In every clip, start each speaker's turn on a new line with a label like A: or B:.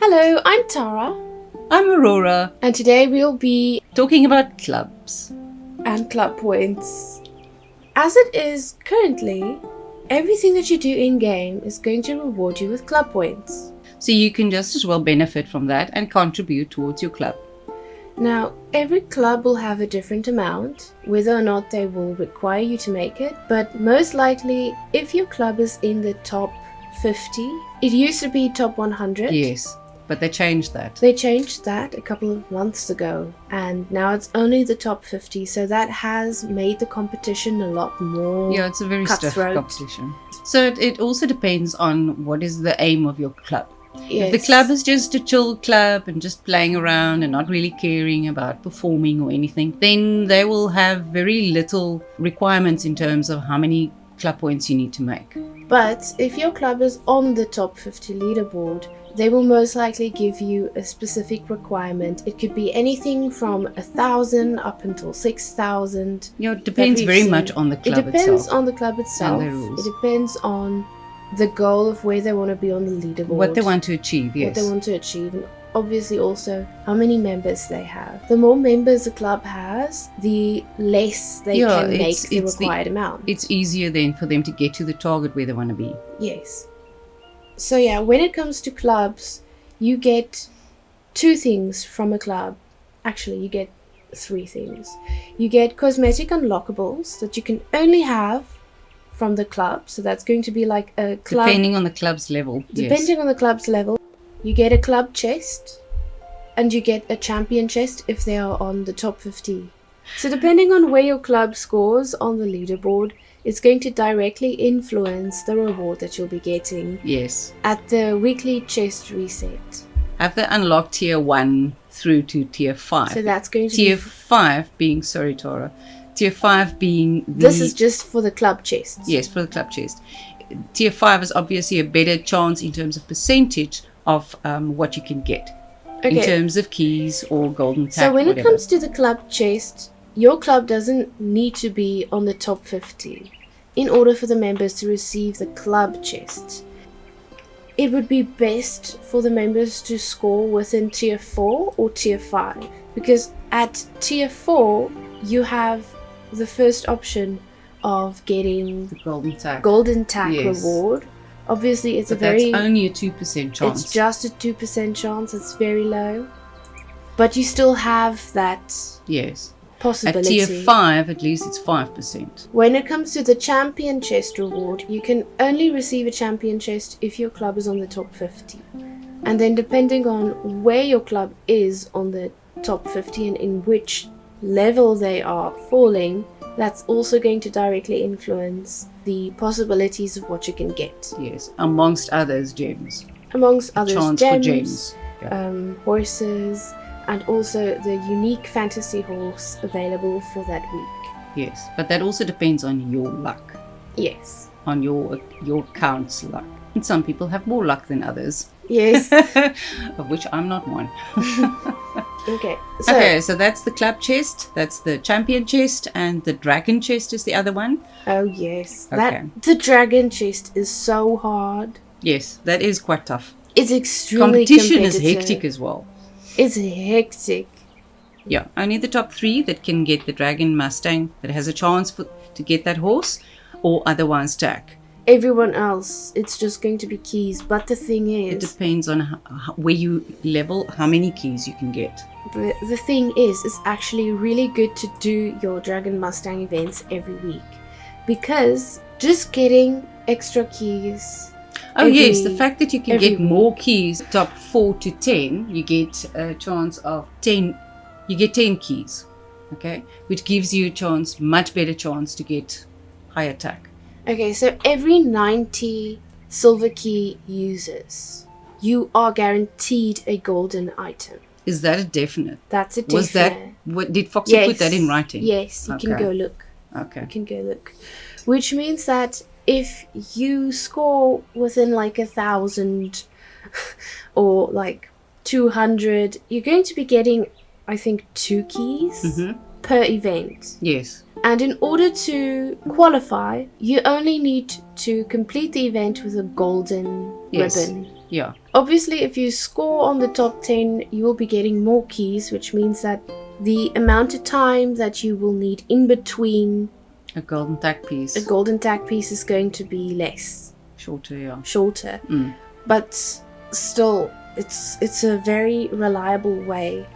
A: Hello, I'm Tara,
B: I'm Aurora,
A: and today we'll be
B: talking about clubs.
A: and club points. As it is currently, everything that you do in-game is going to reward you with club points.
B: So you can just as well benefit from that and contribute towards your club.
A: Now, every club will have a different amount, whether or not they will require you to make it, but most likely, if your club is in the top 50, it used to be top 100.
B: Yes, but they changed that.
A: They changed that a couple of months ago, and now it's only the top 50, so that has made the competition a lot more
B: Yeah, it's a very stiff
A: cutthroat.
B: competition. So it also depends on what is the aim of your club.
A: Yes.
B: If the club is just a chill club and just playing around and not really caring about performing or anything, then they will have very little requirements in terms of how many club points you need to make.
A: But if your club is on the top 50 leaderboard, they will most likely give you a specific requirement. It could be anything from 1,000 up until 6,000.
B: Yeah, it depends
A: we've
B: very
A: seen.
B: much on the club
A: It depends
B: itself.
A: on the club itself.
B: And the rules.
A: It depends on the goal of where they want to be on the leaderboard.
B: What they want to achieve,
A: What
B: yes.
A: they want to achieve, and obviously also how many members they have. The more members a club has, the less they can make the required amount.
B: It's easier then for them to get to the target where they want to be.
A: Yes. So yeah, when it comes to clubs, you get two things from a club. Actually, you get three things. You get cosmetic unlockables that you can only have from the club. So that's going to be like a club.
B: Depending on the club's level.
A: Depending on the club's level, you get a club chest and you get a champion chest if they are on the top 50. So depending on where your club scores on the leaderboard, it's going to directly influence the reward that you'll be getting
B: Yes.
A: at the weekly chest reset.
B: Have they unlocked tier 1 through to tier 5?
A: So that's going to
B: tier
A: be...
B: 5 being, sorry Tara, tier 5 being the...
A: This is just for the club chest.
B: Yes, for the club chest. Tier 5 is obviously a better chance in terms of percentage of what you can get. In terms of keys or golden tag.
A: So when
B: whatever.
A: it comes to the club chest, your club doesn't need to be on the top 50 in order for the members to receive the club chest. It would be best for the members to score within tier 4 or tier 5, because at tier 4 you have the first option of getting
B: the
A: golden tag
B: Yes.
A: reward. Obviously it's
B: but
A: that's
B: only a 2% chance.
A: It's just a 2% chance. It's very low, but you still have that
B: Yes.
A: possibility.
B: At tier 5, at least it's 5%.
A: When it comes to the champion chest reward, you can only receive a champion chest if your club is on the top 50. And then depending on where your club is on the top 50 and in which level they are falling, that's also going to directly influence the possibilities of what you can get.
B: Yes, amongst others, gems.
A: Amongst others,
B: Chance for gems. Yeah.
A: Horses, and also the unique fantasy horse available for that week.
B: Yes, but that also depends on your luck,
A: Yes.
B: on your account's luck. And some people have more luck than others,
A: Yes.
B: of which I'm not one.
A: Okay.
B: So that's the club chest, that's the champion chest, and the dragon chest is the other one.
A: Oh yes.
B: Okay.
A: The dragon chest is so hard.
B: Yes, that is quite tough.
A: It's extremely
B: Competition is
A: competitive.
B: hectic as well.
A: It's hectic.
B: Yeah, only the top 3 that can get the dragon Mustang that has a chance to get that horse, or otherwise tag.
A: Everyone else, it's just going to be keys. But the thing
B: It
A: is,
B: depends on where you level, how many keys you can get.
A: the thing is, it's actually really good to do your Dragon Mustang events every week, because just getting extra keys.
B: Oh yes, the fact that you can get
A: week.
B: more keys, top 4 to 10, you get a chance of 10. You get 10 keys, okay, which gives you a chance, much better chance to get higher tag.
A: Okay, so every 90 silver key users, you are guaranteed a golden item.
B: Is that a definite?
A: That's a definite.
B: Was that what did Foxy put that in writing?
A: Yes, you can
B: Okay.
A: go look.
B: Okay.
A: You can go look. Which means that if you score within like 1,000 or like 200, you're going to be getting, I think, 2 keys per event.
B: Yes.
A: And in order to qualify, you only need to complete the event with a golden
B: Yes.
A: ribbon.
B: Yeah.
A: Obviously, if you score on the top 10, you will be getting more keys, which means that the amount of time that you will need in between
B: A golden tag piece.
A: a golden tag piece is going to be less,
B: Shorter, yeah.
A: shorter.
B: Mm.
A: But still, it's a very reliable way.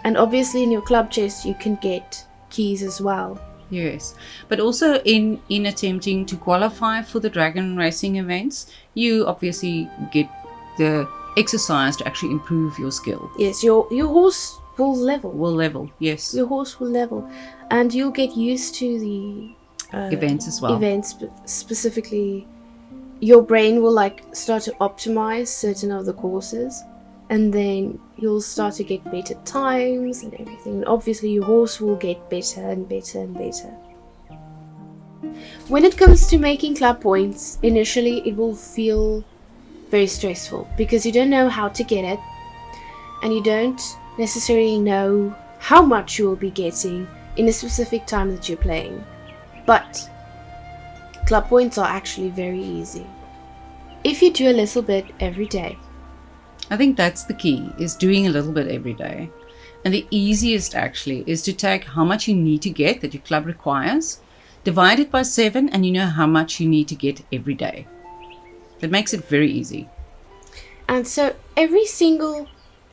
A: And obviously in your club chest you can get keys as well.
B: Yes, but also in attempting to qualify for the dragon racing events, you obviously get the exercise to actually improve your skill.
A: Yes, your horse will level.
B: Will level, yes.
A: Your horse will level, and you'll get used to the
B: Events as well.
A: Events specifically. Your brain will like start to optimize certain of the courses, and then you'll start to get better times and everything. And obviously your horse will get better and better and better. When it comes to making club points, initially it will feel very stressful because you don't know how to get it, and you don't necessarily know how much you will be getting in a specific time that you're playing. But club points are actually very easy if you do a little bit every day.
B: I think that's the key, is doing a little bit every day. And the easiest actually is to take how much you need to get that your club requires, divide it by 7, and you know how much you need to get every day. That makes it very easy.
A: And so every single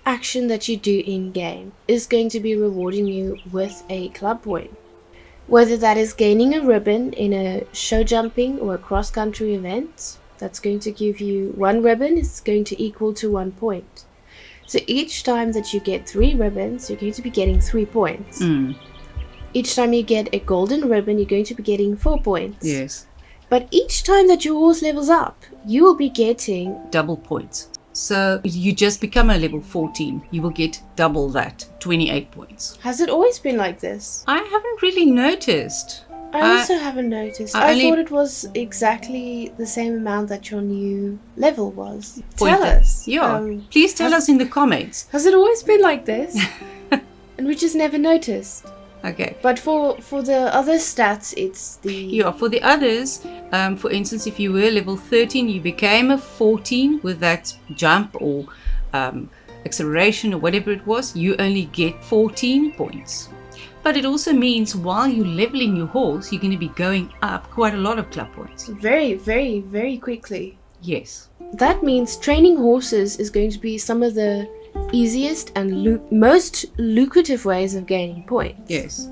A: action that you do in game is going to be rewarding you with a club point. Whether that is gaining a ribbon in a show jumping or a cross country event, that's going to give you 1 ribbon is going to equal to 1 point. So each time that you get 3 ribbons, you're going to be getting 3 points. Each time you get a golden ribbon, you're going to be getting 4 points.
B: Yes.
A: But each time that your horse levels up, you will be getting
B: double points. So you just become a level 14, you will get double that, 28 points.
A: Has it always been like this?
B: I haven't really noticed.
A: I also haven't noticed. I thought it was exactly the same amount that your new level was. Tell us.
B: Yeah. Please tell us in the comments.
A: Has it always been like this? And we just never noticed.
B: Okay.
A: But for the other stats, it's the...
B: Yeah, for the others, for instance, if you were level 13, you became a 14 with that jump or acceleration or whatever it was, you only get 14 points. But it also means while you're leveling your horse, you're going to be going up quite a lot of club points.
A: Very, very, very quickly.
B: Yes.
A: That means training horses is going to be some of the easiest and most lucrative ways of gaining points.
B: Yes.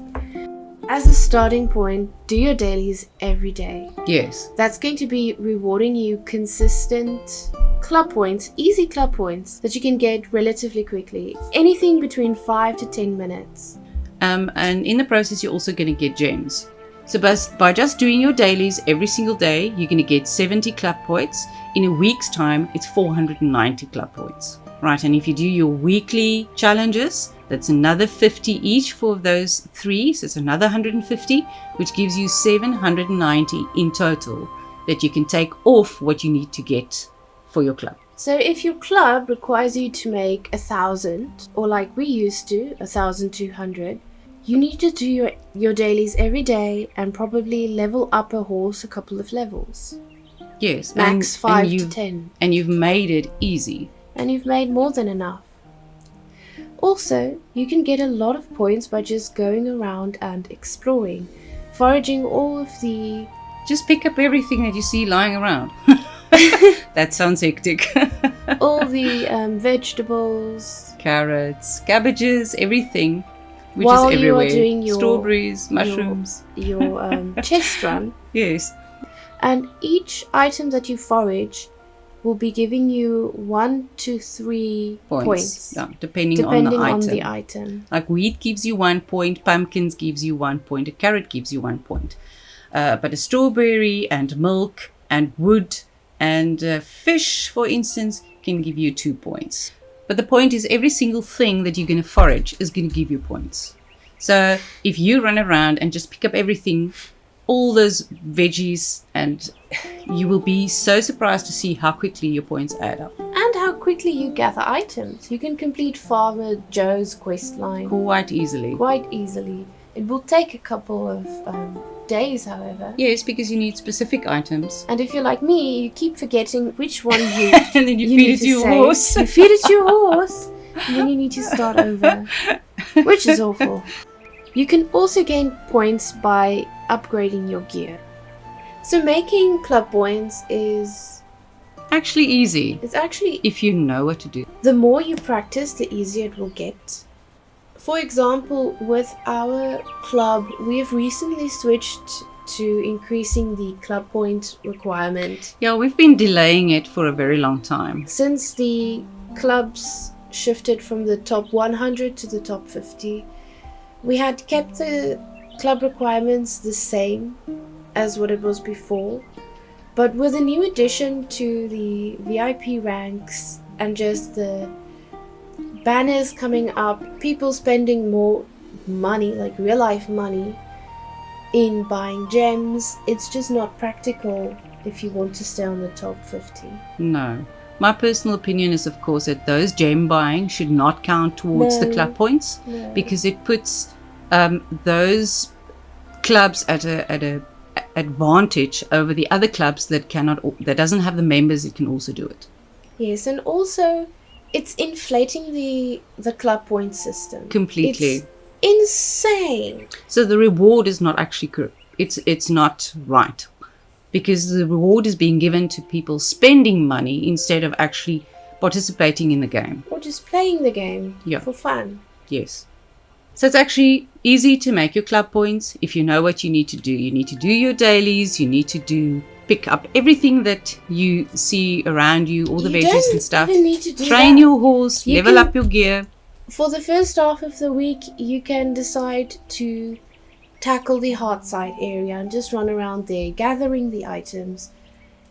A: As a starting point, do your dailies every day.
B: Yes.
A: That's going to be rewarding you consistent club points, easy club points that you can get relatively quickly. Anything between 5 to 10 minutes.
B: And in the process, you're also going to get gems. So by just doing your dailies every single day, you're going to get 70 club points. In a week's time, it's 490 club points. Right, and if you do your weekly challenges, that's another 50 each for those 3, so it's another 150, which gives you 790 in total that you can take off what you need to get for your club.
A: So if your club requires you to make 1,000, or like we used to, 1,200, you need to do your dailies every day and probably level up a horse a couple of levels.
B: Yes.
A: Max 5 to 10.
B: And you've made it easy.
A: And you've made more than enough. Also, you can get a lot of points by just going around and exploring, foraging all of the...
B: Just pick up everything that you see lying around. That sounds hectic.
A: all the vegetables,
B: carrots, cabbages, everything, which
A: while
B: is everywhere.
A: You are doing your,
B: strawberries, mushrooms.
A: Your chest run.
B: Yes.
A: And each item that you forage will be giving you 1 to 3 points.
B: Yeah, depending on the
A: item.
B: Like wheat gives you 1 point, pumpkins gives you 1 point, a carrot gives you 1 point. But a strawberry and milk and wood and fish, for instance, can give you 2 points. But the point is every single thing that you're going to forage is going to give you points. So if you run around and just pick up everything, all those veggies, and you will be so surprised to see how quickly your points add up.
A: And how quickly you gather items. You can complete Farmer Joe's quest line
B: quite easily.
A: It will take a couple of days, however.
B: Yes, because you need specific items.
A: And if you're like me, you keep forgetting which one you
B: And then you feed
A: need
B: it to your
A: save.
B: horse.
A: You feed it to your horse, and then you need to start over, which is awful. You can also gain points by upgrading your gear. So making club points is
B: Actually easy,
A: it's actually,
B: if you know what to do.
A: the more you practice, the easier it will get. For example, with our club, we have recently switched to increasing the club point requirement.
B: Yeah, we've been delaying it for a very long time.
A: Since the clubs shifted from the top 100 to the top 50, we had kept the club requirements the same as what it was before. But with a new addition to the VIP ranks and just the banners coming up, people spending more money, like real life money, in buying gems, it's just not practical if you want to stay on the top 50.
B: No. My personal opinion is, of course, that those gem buying should not count towards the
A: No.
B: club points,
A: No.
B: because it puts those clubs at a advantage over the other clubs that that doesn't have the members that can also do it.
A: Yes, and also it's inflating the club point system.
B: Completely.
A: It's insane.
B: So the reward is not actually correct. It's not right, because the reward is being given to people spending money instead of actually participating in the game.
A: Or just playing the game
B: Yeah.
A: for fun.
B: Yes. So it's actually easy to make your club points if you know what you need to do. You need to do your dailies, you need to pick up everything that you see around you, all the
A: You
B: veggies
A: don't
B: and stuff.
A: even need to do
B: Train
A: that.
B: your horse,
A: You
B: level
A: can-
B: up your gear.
A: For the first half of the week, you can decide to tackle the hard side area and just run around there, gathering the items.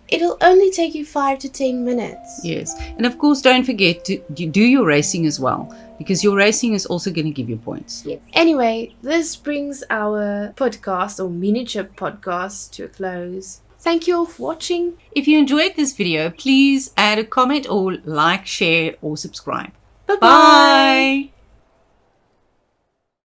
A: It'll only take you 5 to 10 minutes.
B: Yes. And of course, don't forget to do your racing as well, because your racing is also going to give you points.
A: Yeah. Anyway, this brings our podcast or miniature podcast to a close. Thank you all for watching.
B: If you enjoyed this video, please add a comment or like, share, or subscribe.
A: Bye-bye.
B: Bye.